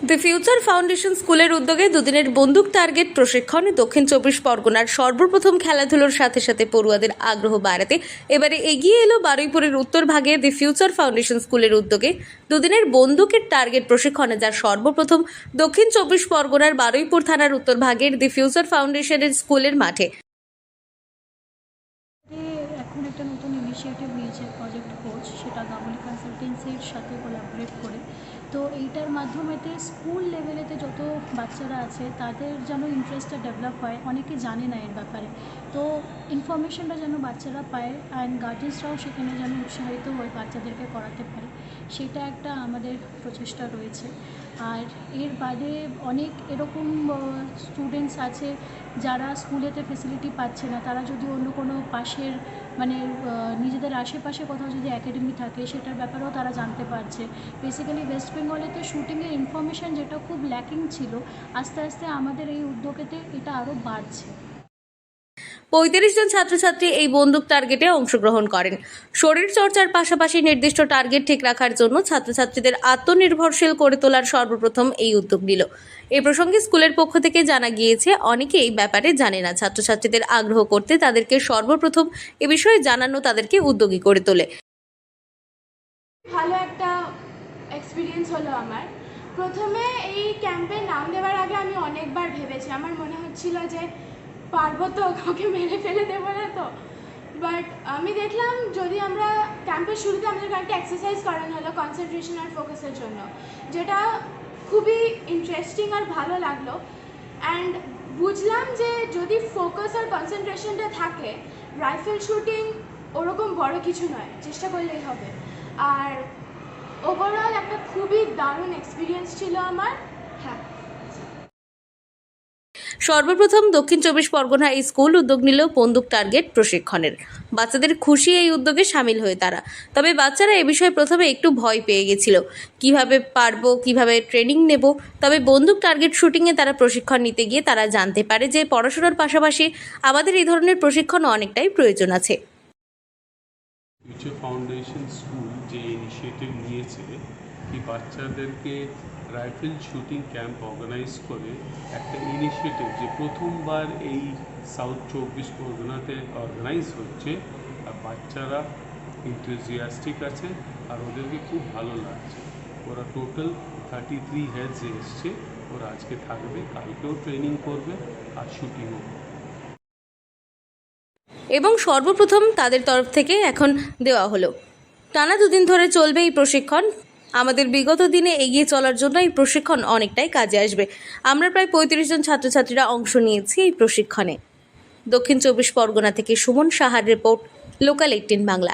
The future foundation স্কুলের উদ্যোগে দুদিনের বন্দুক টার্গেট প্রশিক্ষণ দক্ষিণ চব্বিশ পরগনার সর্বপ্রথম খেলাধুলোর সাথে সাথে পড়ুয়াদের আগ্রহ বাড়াতে এবারে এগিয়ে এলো বারুইপুরের উত্তর ভাগে দ্য ফিউচার ফাউন্ডেশন স্কুলের উদ্যোগে দুদিনের বন্দুকের টার্গেট প্রশিক্ষণে, যা সর্বপ্রথম দক্ষিণ চব্বিশ পরগনার বারুইপুর থানার উত্তর ভাগের দ্য ফিউচার ফাউন্ডেশনের স্কুলের মাঠে। এখন একটা নতুন ইনিশিয়েটিভ নিয়েছে প্রজেক্ট কোচ, সেটা গাবলি কনসালটেন্সির সাথে কোলাবরেট করে। তো এইটার মাধ্যমেতে স্কুল লেভেলেতে যত বাচ্চারা আছে তাদের যেন ইন্টারেস্টটা ডেভেলপ হয়, অনেকে জানে না এর ব্যাপারে। তো ইনফরমেশনটা যেন বাচ্চারা পায় অ্যান্ড গার্জেন্সরাও সেখানে যেন উৎসাহিত হয়ে বাচ্চাদেরকে করাতে পারে, সেটা একটা আমাদের প্রচেষ্টা রয়েছে। আর এর বাদে অনেক এরকম স্টুডেন্টস আছে যারা স্কুলেতে ফেসিলিটি পাচ্ছে না, তারা যদি অন্য কোনো পাশের নিজেদের আশেপাশে কোথাও যদি একাডেমি থাকে সেটার ব্যাপারেও তারা জানতে পারছে। বেসিক্যালি ওয়েস্ট বেঙ্গলেতে শুটিংয়ের ইনফরমেশান যেটা খুব ল্যাকিং ছিল, আস্তে আস্তে আমাদের এই উদ্যোগেতে এটা আরও বাড়ছে। 35 জন ছাত্রছাত্রী এই বন্দুক টার্গেটে অংশগ্রহণ করেন। শরীর চর্চার পাশাপাশি নির্দিষ্ট টার্গেট ঠিক রাখার জন্য ছাত্রছাত্রীদের আত্মনির্ভরশীল করে তোলার সর্বপ্রথম এই উদ্যোগ নিল। এ প্রসঙ্গে স্কুলের পক্ষ থেকে জানা গিয়েছে, অনেকে এই ব্যাপারে জানে না। ছাত্রছাত্রীদের আগ্রহ করতে তাদেরকে সর্বপ্রথম এ বিষয়ে জানানো তাদেরকে উদ্যোগী করে তোলে। ভালো একটা এক্সপিরিয়েন্স হলো আমার। প্রথমে এই ক্যাম্পে নাম দেওয়ার আগে আমি অনেকবার ভেবেছি, আমার মনে হচ্ছিল যে পারবো তো, কাউকে মেরে ফেলে দেবো না তো। বাট আমি দেখলাম যদি আমরা ক্যাম্পের শুরুতে আমাদেরকে একটা এক্সারসাইজ করানো হলো কনসেন্ট্রেশন আর ফোকাসের জন্য, যেটা খুবই ইন্টারেস্টিং আর ভালো লাগলো। অ্যান্ড বুঝলাম যে যদি ফোকাস আর কনসেন্ট্রেশনটা থাকে, রাইফেল শুটিং ওরকম বড় কিছু নয়, চেষ্টা করলেই হবে। আর ওভারঅল একটা খুবই দারুণ এক্সপিরিয়েন্স ছিল আমার। হ্যাঁ, সর্বপ্রথম দক্ষিণ চব্বিশ পরগনা এই স্কুল উদ্যোগ নিল বন্দুক টার্গেট প্রশিক্ষণের। বাচ্চাদের খুশি এই উদ্যোগে সামিল হয়ে তারা। তবে বাচ্চারা এ বিষয়ে প্রথমে একটু ভয় পেয়ে গেছিল, কিভাবে পারবো, কিভাবে ট্রেনিং নেব। তবে বন্দুক টার্গেট শুটিংয়ে তারা প্রশিক্ষণ নিতে গিয়ে তারা জানতে পারে যে পড়াশোনার পাশাপাশি আমাদের এই ধরনের প্রশিক্ষণ অনেকটাই প্রয়োজন আছে। ফিউচার ফাউন্ডেশন স্কুল যে ইনিশিয়েটিভ নিয়েছে, কি বাচ্চাদেরকে রাইফেল শুটিং ক্যাম্প অর্গানাইজ করে একটা ইনিশিয়েটিভ, যে প্রথমবার এই সাউথ চব্বিশ পরগনাতে অর্গানাইজ হচ্ছে। আর বাচ্চারা ইন্থুজিয়াস্টিক আছে আর ওদেরকে খুব ভালো লাগছে। ওরা টোটাল 33 হেডসে এসছে। ওরা আজকে থাকবে, কালকেও ট্রেনিং করবে আর শুটিংও করবে। এবং সর্বপ্রথম তাদের তরফ থেকে এখন দেওয়া হলো। টানা 2 দিন ধরে চলবে এই প্রশিক্ষণ। আমাদের বিগত দিনে এগিয়ে চলার জন্য এই প্রশিক্ষণ অনেকটাই কাজে আসবে। আমরা প্রায় 35 জন ছাত্রছাত্রীরা অংশ নিয়েছি এই প্রশিক্ষণে। দক্ষিণ চব্বিশ পরগনা থেকে সুমন সাহার রিপোর্ট, লোকাল 18 বাংলা।